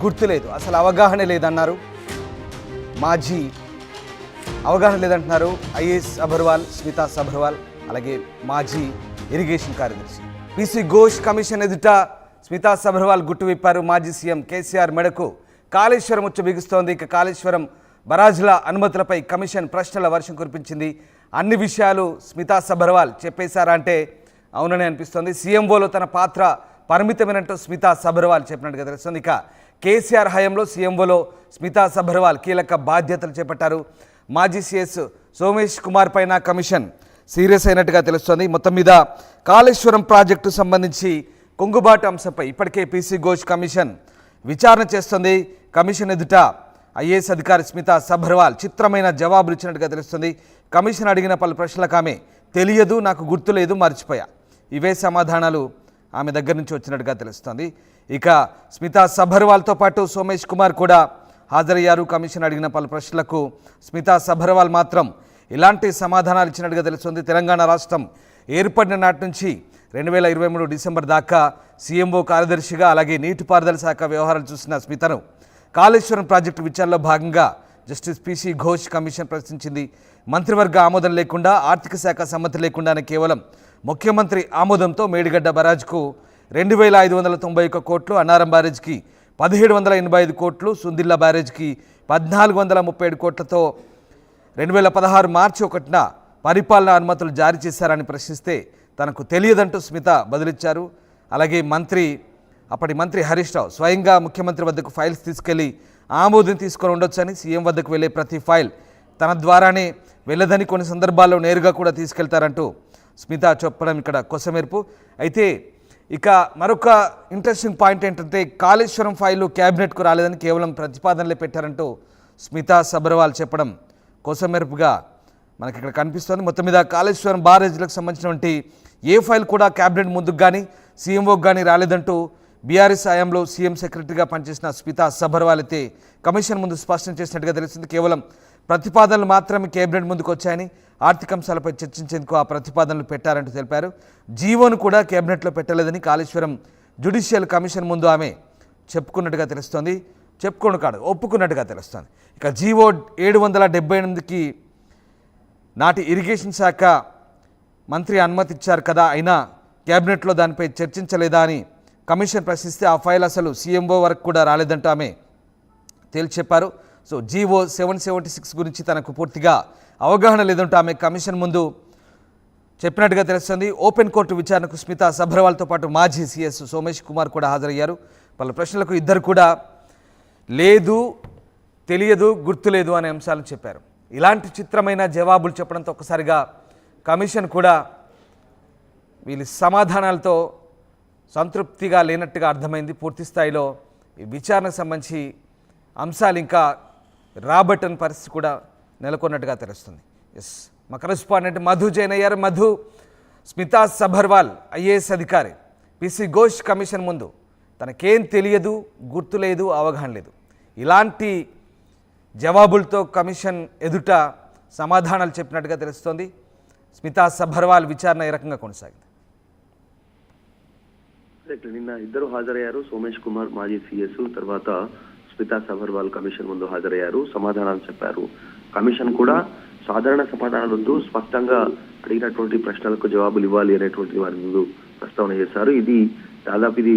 గుర్తులేదు, అసలు అవగాహన లేదన్నారు. మాజీ అవగాహన లేదంటున్నారు ఐఏఎస్ అబర్వాల్, స్మితా సబర్వాల్, అలాగే మాజీ ఇరిగేషన్ కార్యదర్శి. పీసీ ఘోష్ కమిషన్ ఎదుట స్మితా సబర్వాల్ గుట్టు విప్పారు. మాజీ సీఎం కేసీఆర్ మెడకు కాళేశ్వరం ఉచ్చు బిగుస్తోంది. ఇక కాళేశ్వరం బరాజుల అనుమతులపై కమిషన్ ప్రశ్నల వర్షం కురిపించింది. అన్ని విషయాలు స్మితా సబర్వాల్ చెప్పేశారా అంటే అవునని అనిపిస్తోంది. సీఎంఓలో తన పాత్ర పరిమితమైనట్టు స్మితా సబర్వాల్ చెప్పినట్టుగా తెలుస్తుంది. ఇక కేసీఆర్ హయాంలో సీఎంఓలో స్మితా సబర్వాల్ కీలక బాధ్యతలు చేపట్టారు. మాజీ సీఎస్ సోమేష్ కుమార్ పైన కమిషన్ సీరియస్ అయినట్టుగా తెలుస్తోంది. మొత్తం మీద కాళేశ్వరం ప్రాజెక్టు సంబంధించి కొంగుబాటు అంశంపై ఇప్పటికే పీసీ ఘోష్ కమిషన్ విచారణ చేస్తుంది. కమిషన్ ఎదుట ఐఏఎస్ అధికారి స్మితా సబర్వాల్ చిత్రమైన జవాబులు ఇచ్చినట్టుగా తెలుస్తుంది. కమిషన్ అడిగిన పలు ప్రశ్నలకు ఆమె తెలియదు, నాకు గుర్తులేదు, మర్చిపోయా, ఇవే సమాధానాలు ఆమె దగ్గర నుంచి వచ్చినట్టుగా తెలుస్తుంది. ఇక స్మితా సబర్వాల్తో పాటు సోమేష్ కుమార్ కూడా హాజరయ్యారు. కమిషన్ అడిగిన పలు ప్రశ్నలకు స్మితా సబర్వాల్ మాత్రం ఇలాంటి సమాధానాలు ఇచ్చినట్టుగా తెలుస్తుంది. తెలంగాణ రాష్ట్రం ఏర్పడిన నాటి నుంచి 2023 డిసెంబర్ దాకా సీఎంఓ కార్యదర్శిగా అలాగే నీటిపారుదల శాఖ వ్యవహారాలు చూసిన స్మితను కాళేశ్వరం ప్రాజెక్టు విచారణలో భాగంగా జస్టిస్ పీసీ ఘోష్ కమిషన్ ప్రశ్నించింది. మంత్రివర్గ ఆమోదం లేకుండా, ఆర్థిక శాఖ సమ్మతి లేకుండానే కేవలం ముఖ్యమంత్రి ఆమోదంతో మేడిగడ్డ బరాజ్కు 2591 కోట్లు, అన్నారం బ్యారేజ్కి 1785 కోట్లు, సుందిల్లా బ్యారేజ్కి 1437 కోట్లతో 2016 మార్చి 1న పరిపాలనా అనుమతులు జారీ చేశారని ప్రశ్నిస్తే తనకు తెలియదంటూ స్మిత బదులిచ్చారు. అలాగే అప్పటి మంత్రి హరీష్ రావు స్వయంగా ముఖ్యమంత్రి వద్దకు ఫైల్స్ తీసుకెళ్లి ఆమోదం తీసుకొని ఉండొచ్చని, సీఎం వద్దకు వెళ్ళే ప్రతి ఫైల్ తన ద్వారానే వెళ్ళదని, కొన్ని సందర్భాల్లో నేరుగా కూడా తీసుకెళ్తారంటూ స్మిత చెప్పడం ఇక్కడ కొసమెరుపు. అయితే ఇక మరొక ఇంట్రెస్టింగ్ పాయింట్ ఏంటంటే కాళేశ్వరం ఫైలు క్యాబినెట్కు రాలేదని కేవలం ప్రతిపాదనలే పెట్టారంటూ స్మితా సబర్వాల్ చెప్పడం కొసమెరుపుగా మనకి ఇక్కడ కనిపిస్తోంది. మొత్తం మీద కాళేశ్వరం బారేజ్లకు సంబంధించినటువంటి ఏ ఫైల్ కూడా క్యాబినెట్ ముందుకు కానీ సీఎంఓకి కానీ రాలేదంటూ బీఆర్ఎస్ హయాంలో సీఎం సెక్రటరీగా పనిచేసిన స్మితా సబర్వాల్ అయితే కమిషన్ ముందు స్పష్టం చేసినట్టుగా తెలుస్తుంది. కేవలం ప్రతిపాదనలు మాత్రమే కేబినెట్ ముందుకు వచ్చాయని, ఆర్థిక అంశాలపై చర్చించేందుకు ఆ ప్రతిపాదనలు పెట్టారంటూ తెలిపారు. జీవోను కూడా కేబినెట్లో పెట్టలేదని కాళేశ్వరం జ్యుడిషియల్ కమిషన్ ముందు ఆమె ఒప్పుకున్నట్టుగా తెలుస్తోంది. ఇక జీవో 778కి నాటి ఇరిగేషన్ శాఖ మంత్రి అనుమతి ఇచ్చారు కదా, అయినా కేబినెట్లో దానిపై చర్చించలేదా అని కమిషన్ ప్రశ్నిస్తే ఆ ఫైల్ అసలు సీఎంఓ వరకు కూడా రాలేదంటూ ఆమె తేల్చి చెప్పారు. సో జీవో 776 గురించి తనకు పూర్తిగా అవగాహన లేదంటూ ఆమె కమిషన్ ముందు చెప్పినట్టుగా తెలుస్తుంది. ఓపెన్ కోర్టు విచారణకు స్మితా సబర్వాల్తో పాటు మాజీ సీఎస్ సోమేష్ కుమార్ కూడా హాజరయ్యారు. పలు ప్రశ్నలకు ఇద్దరు కూడా లేదు, తెలియదు, గుర్తులేదు అనే అంశాలను చెప్పారు. ఇలాంటి చిత్రమైన జవాబులు చెప్పడంతో ఒక్కసారిగా కమిషన్ కూడా వీళ్ళ సమాధానాలతో సంతృప్తిగా లేనట్టుగా అర్థమైంది. పూర్తి స్థాయిలో ఈ విచారణకు సంబంధించి అంశాలు ఇంకా రాబట్టని పరిస్థితి కూడా నెలకొన్నట్టుగా తెలుస్తుంది. మా కరెస్పాండెంట్ మధు జైన్ అయ్యారు. మధు, స్మితా సబర్వాల్ ఐఏఎస్ అధికారి పీసీ ఘోష్ కమిషన్ ముందు తనకేం తెలియదు, గుర్తులేదు, అవగాహన లేదు, ఇలాంటి జవాబులతో కమిషన్ ఎదుట సమాధానాలు చెప్పినట్టుగా తెలుస్తోంది. స్మితా సబర్వాల్ విచారణ ఏ రకంగా కొనసాగింది? నిన్న ఇద్దరు హాజరయ్యారు. సోమేష్ కుమార్ మాజీ సీఎస్, తర్వాత స్మితా సబర్వాల్ కమిషన్ ముందు హాజరయ్యారు, సమాధానాలు చెప్పారు. కమిషన్ కూడా సాధారణ సమాధానాలు వద్దు, స్పష్టంగా అడిగినటువంటి ప్రశ్నలకు జవాబులు ఇవ్వాలి అనేటువంటి వారి ముందు ప్రస్తావన చేశారు. ఇది దాదాపు ఇది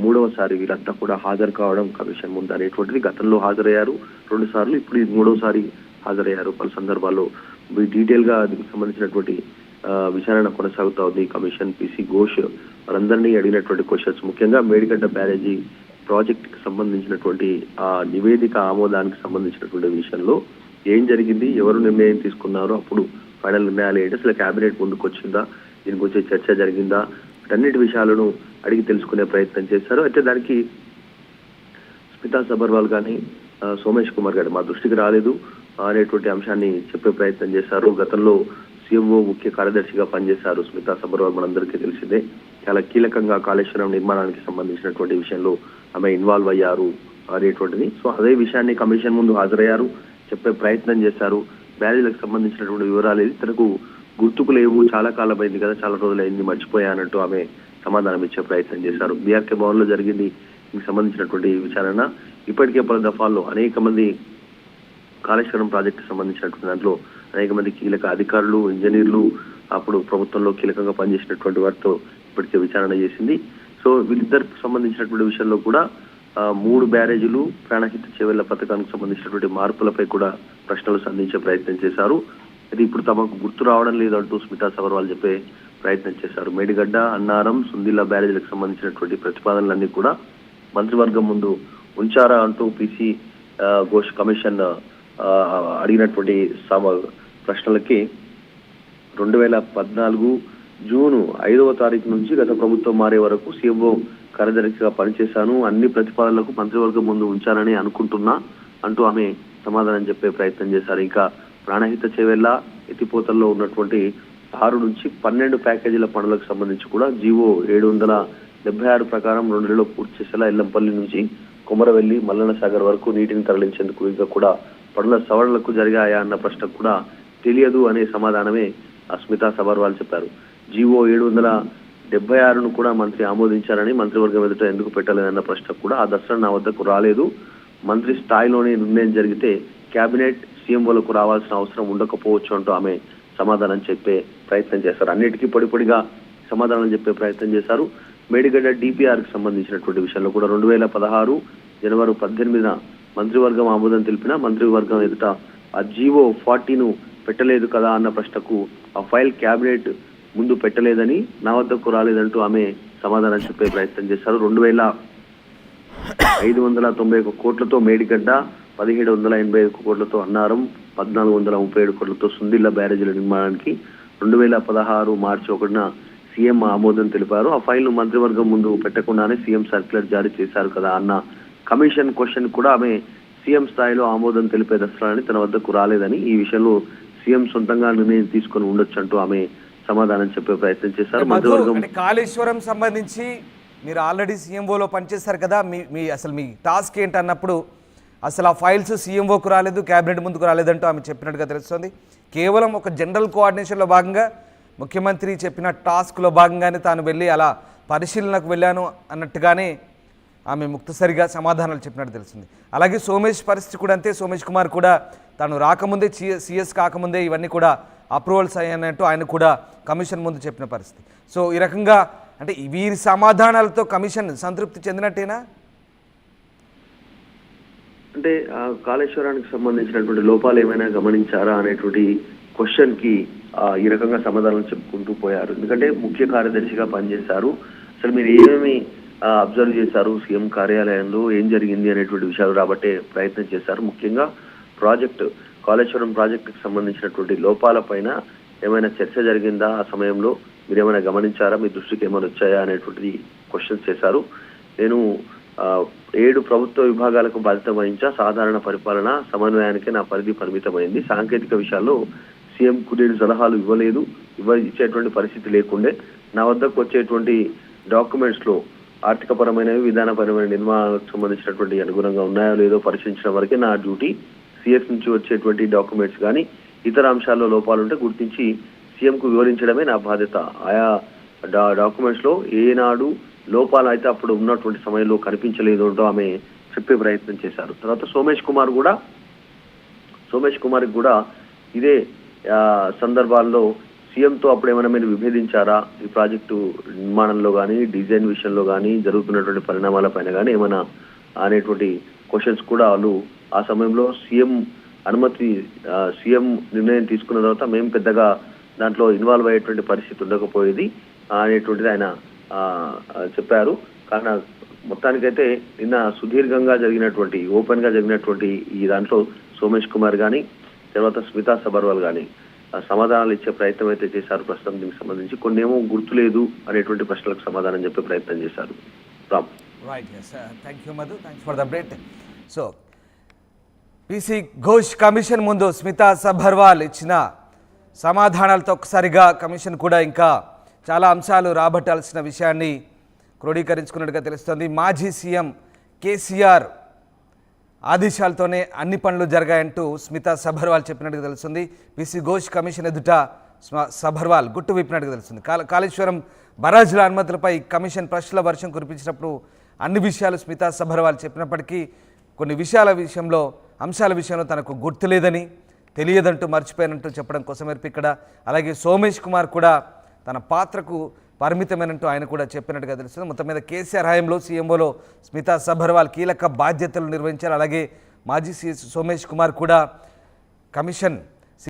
3వసారి వీళ్ళంతా కూడా హాజరు కావడం కమిషన్ ముందు అనేటువంటిది. గతంలో హాజరయ్యారు 2 సార్లు, ఇప్పుడు ఇది 3వసారి హాజరయ్యారు. పలు సందర్భాల్లో డీటెయిల్ గా దీనికి సంబంధించినటువంటి విచారణ కొనసాగుతా ఉంది. కమిషన్ పీసీ ఘోష్ వారందరినీ అడిగినటువంటి క్వశ్చన్స్, ముఖ్యంగా మేడిగడ్డ బ్యారేజీ ప్రాజెక్ట్ కి సంబంధించినటువంటి ఆ నివేదిక ఆమోదానికి సంబంధించినటువంటి విషయంలో ఏం జరిగింది, ఎవరు నిర్ణయం తీసుకున్నారు, అప్పుడు ఫైనల్ నిర్ణయాలు ఏంటి, అసలు క్యాబినెట్ ముందుకు వచ్చిందా, దీని గురించి చర్చ జరిగిందా, వీటన్నిటి విషయాలను అడిగి తెలుసుకునే ప్రయత్నం చేశారు. అయితే దానికి స్మితా సబర్వాల్ కానీ సోమేష్ కుమార్ గారు మా దృష్టికి రాలేదు అనేటువంటి అంశాన్ని చెప్పే ప్రయత్నం చేశారు. గతంలో సీఎంఓ ముఖ్య కార్యదర్శిగా పనిచేశారు స్మితా సబర్వాల్, మనందరికీ తెలిసిందే. చాలా కీలకంగా కాళేశ్వరం నిర్మాణానికి సంబంధించినటువంటి విషయంలో ఆమె ఇన్వాల్వ్ అయ్యారు అనేటువంటిది. సో అదే విషయాన్ని కమిషన్ ముందు హాజరయ్యారు, చెప్పే ప్రయత్నం చేశారు. బ్యారేజ్లకు సంబంధించినటువంటి వివరాలు తనకు గుర్తుకు లేవు, చాలా కాలం అయింది కదా, చాలా రోజులు అయింది, మర్చిపోయానంటూ ఆమె సమాధానం ఇచ్చే ప్రయత్నం చేశారు. బీఆర్కే భవన్ లో జరిగింది సంబంధించినటువంటి విచారణ ఇప్పటికే పలు దఫాల్లో అనేక మంది కాళేశ్వరం ప్రాజెక్టు సంబంధించినటువంటి దాంట్లో అనేక మంది కీలక అధికారులు, ఇంజనీర్లు, అప్పుడు ప్రభుత్వంలో కీలకంగా పనిచేసినటువంటి వారితో ఇప్పటికే విచారణ చేసింది. సో వీళ్ళిద్దరికి సంబంధించినటువంటి విషయంలో కూడా 3 బ్యారేజీలు, ప్రాణహిత చేవెళ్ల పథకానికి సంబంధించినటువంటి మార్పులపై కూడా ప్రశ్నలు సంధించే ప్రయత్నం చేశారు. అది ఇప్పుడు తమకు గుర్తు రావడం లేదంటూ స్మితా సబర్వాల్ చెప్పే ప్రయత్నం చేశారు. మేడిగడ్డ, అన్నారం, సుందిల్లా బ్యారేజీలకు సంబంధించినటువంటి ప్రతిపాదనలన్నీ కూడా మంత్రివర్గం ముందు ఉంచారా అంటూ పీసీ ఘోష్ కమిషన్ అడిగినటువంటి ప్రశ్నలకి 2014 జూన్ 5వ తారీఖు నుంచి గత ప్రభుత్వం మారే వరకు సీఎంఓ కార్యదర్శిగా పనిచేశాను, అన్ని ప్రతిపాదనలకు మంత్రివర్గం ముందు ఉంచానని అనుకుంటున్నా అంటూ ఆమె సమాధానం చెప్పే ప్రయత్నం చేశారు. ఇంకా ప్రాణహిత చేవెళ్ల ఎత్తిపోతల్లో ఉన్నటువంటి 6 నుంచి 12 ప్యాకేజీల పనులకు సంబంధించి కూడా జీవో 776 ప్రకారం 2 నెలల్లో పూర్తి చేసేలా ఎల్లంపల్లి నుంచి కొమరవెల్లి, మల్లన్న సాగర్ వరకు నీటిని తరలించేందుకు ఇంకా కూడా పనుల సవరణలకు జరిగాయా అన్న ప్రశ్నకు కూడా తెలియదు అనే సమాధానమే స్మితా సబర్వాల్ చెప్పారు. జీవో 776ను కూడా మంత్రి ఆమోదించారని మంత్రివర్గం ఎదుట ఎందుకు పెట్టలేదన్న ప్రశ్నకు కూడా ఆ దశ నా వద్దకు రాలేదు, మంత్రి స్థాయిలోనే నిర్ణయం జరిగితే కేబినెట్ సీఎంఓలకు రావాల్సిన అవసరం ఉండకపోవచ్చు అంటూ ఆమె సమాధానం చెప్పే ప్రయత్నం చేశారు. అన్నిటికీ పొడిపొడిగా సమాధానం చెప్పే ప్రయత్నం చేశారు. మేడిగడ్డ DPR కి సంబంధించినటువంటి విషయంలో కూడా 2016 జనవరి 18న మంత్రివర్గం ఆమోదం తెలిపిన మంత్రివర్గం ఎదుట ఆ జీవో 40ను పెట్టలేదు కదా అన్న ప్రశ్నకు ఆ ఫైల్ కేబినెట్ ముందు పెట్టలేదని, నా వద్దకు రాలేదంటూ ఆమె సమాధానం చెప్పే ప్రయత్నం చేశారు. 2591 కోట్లతో మేడిగడ్డ, 1785 కోట్లతో అన్నారం, 1437 కోట్లతో సుందిల్లా బ్యారేజీల నిర్మాణానికి 2016 మార్చి 1న సీఎం ఆమోదం తెలిపారు. ఆ ఫైల్ను మంత్రివర్గం ముందు పెట్టకుండానే సీఎం సర్క్యులర్ జారీ చేశారు కదా అన్న కమిషన్ క్వశ్చన్ కూడా ఆమె సీఎం స్థాయిలో ఆమోదం తెలిపే దశలని తన వద్దకు రాలేదని, ఈ విషయంలో సీఎం సొంతంగా నిర్ణయం తీసుకొని ఉండొచ్చు అంటూ ఆమె సమాధానం చెప్పే ప్రయత్నం చేశారు. మంత్రివర్గం కాళేశ్వరం సంబంధించి మీరు ఆల్రెడీ సీఎంఓలో పనిచేస్తారు కదా, అసలు మీ టాస్క్ ఏంటన్నప్పుడు అసలు ఆ ఫైల్స్ సీఎంఓకు రాలేదు, క్యాబినెట్ ముందుకు రాలేదంటూ ఆమె చెప్పినట్టుగా తెలుస్తుంది. కేవలం ఒక జనరల్ కోఆర్డినేషన్లో భాగంగా ముఖ్యమంత్రి చెప్పిన టాస్క్లో భాగంగానే తాను వెళ్ళి అలా పరిశీలనకు వెళ్ళాను అన్నట్టుగానే ఆమె ముక్తసరిగా సమాధానాలు చెప్పినట్టు తెలిసింది. అలాగే సోమేష్ పరిస్థితి కూడా అంతే. సోమేష్ కుమార్ కూడా తాను రాకముందే CS కాకముందే ఇవన్నీ కూడా అప్రూవల్స్ అయ్యానంటూ ఆయన కూడా కమిషన్ ముందు చెప్పిన పరిస్థితి. సో ఈ రకంగా అంటే వీరి సమాధానాలతో కమిషన్ సంతృప్తి చెందినట్టేనా? అంటే కాళేశ్వరానికి సంబంధించినటువంటి లోపాలు ఏమైనా గమనించారా అనేటువంటి క్వశ్చన్ కి ఈ రకంగా సమాధానం చెప్పుకుంటూ పోయారు. ఎందుకంటే ముఖ్య కార్యదర్శిగా పనిచేశారు, అసలు మీరు ఏమేమి అబ్జర్వ్ చేశారు సీఎం కార్యాలయంలో, ఏం జరిగింది అనేటువంటి విషయాలు రాబట్టే ప్రయత్నం చేశారు. ముఖ్యంగా కాళేశ్వరం ప్రాజెక్టుకి సంబంధించినటువంటి లోపాల పైన ఏమైనా చర్చ జరిగిందా, ఆ సమయంలో మీరు ఏమైనా గమనించారా, మీ దృష్టికి ఏమైనా వచ్చాయా అనేటువంటి క్వశ్చన్స్ చేశారు. నేను 7 ప్రభుత్వ విభాగాలకు బాధ్యత వహించా, సాధారణ పరిపాలన సమన్వయానికి నా పరిధి పరిమితమైంది, సాంకేతిక విషయాల్లో సీఎంకు నేను సలహాలు ఇచ్చేటువంటి పరిస్థితి లేకుండే, నా వద్దకు వచ్చేటువంటి డాక్యుమెంట్స్ లో ఆర్థికపరమైనవి, విధానపరమైన నిర్మాణాలకు సంబంధించినటువంటి అనుగుణంగా ఉన్నాయో లేదో పరిశీలించడం వరకే నా డ్యూటీ. CS నుంచి వచ్చేటువంటి డాక్యుమెంట్స్ కానీ ఇతర అంశాల్లో లోపాలుంటే గుర్తించి సీఎంకు వివరించడమే నా బాధ్యత. ఆయా డాక్యుమెంట్స్ లో ఏనాడు లోపాలు అయితే అప్పుడు ఉన్నటువంటి సమయంలో కనిపించలేదు అంటూ ఆమె చెప్పే ప్రయత్నం చేశారు. తర్వాత సోమేష్ కుమార్కి కూడా ఇదే సందర్భాల్లో సీఎంతో అప్పుడు ఏమైనా మీరు విభేదించారా, ఈ ప్రాజెక్టు నిర్మాణంలో కానీ డిజైన్ విషయంలో కానీ జరుగుతున్నటువంటి పరిణామాల పైన కానీ ఏమైనా అనేటువంటి క్వశ్చన్స్ కూడా వాళ్ళు ఆ సమయంలో సీఎం నిర్ణయం తీసుకున్న తర్వాత మేము పెద్దగా దాంట్లో ఇన్వాల్వ్ అయ్యేటువంటి పరిస్థితి ఉండకపోయేది అనేటువంటిది ఆయన చెప్పారు. కానీ మొత్తానికైతే నిన్న సుదీర్ఘంగా జరిగినటువంటి ఓపెన్ గా జరిగినటువంటి ఈ దాంట్లో సోమేష్ కుమార్ కానీ తర్వాత స్మితా సబర్వాల్ కానీ సమాధానాలు ఇచ్చే ప్రయత్నం అయితే చేశారు. ప్రస్తుతం దీనికి సంబంధించి కొన్ని ఏమో గుర్తులేదు అనేటువంటి ప్రశ్నలకు సమాధానం చెప్పే ప్రయత్నం చేశారు. Ram. Right, thank you Madhu, thanks for the update. So PC Ghosh commission ముందు స్మితా సబర్వాల్ ఇచ్చిన సమాధానాలతో ఒకసారిగా కమిషన్ కూడా ఇంకా చాలా అంశాలు రాబట్టాల్సిన విషయాన్ని క్రోడీకరించుకున్నట్టుగా తెలుస్తోంది. మాజీ సీఎం కేసీఆర్ ఆదేశాలతోనే అన్ని పనులు జరిగాయంటూ స్మితా సబర్వాల్ చెప్పినట్టుగా తెలుస్తుంది. పీసీ ఘోష్ కమిషన్ ఎదుట సబర్వాల్ గుట్టు విప్పినట్టుగా తెలుస్తుంది. కాళేశ్వరం బరాజుల అనుమతులపై కమిషన్ ప్రశ్నల వర్షం కురిపించినప్పుడు అన్ని విషయాలు స్మితా సబర్వాల్ చెప్పినప్పటికీ కొన్ని అంశాల విషయంలో తనకు గుర్తులేదని, తెలియదంటూ, మర్చిపోయినట్టు చెప్పడం కోసమేర్పు ఇక్కడ. అలాగే సోమేష్ కుమార్ కూడా తన పాత్రకు పరిమితమైనట్టు ఆయన కూడా చెప్పినట్టుగా తెలుస్తుంది. మొత్తం మీద కేసీఆర్ హయాంలో సీఎంఓలో స్మితా సబర్వాల్ కీలక బాధ్యతలు నిర్వహించారు. అలాగే మాజీ సీఎస్ సోమేష్ కుమార్ కూడా కమిషన్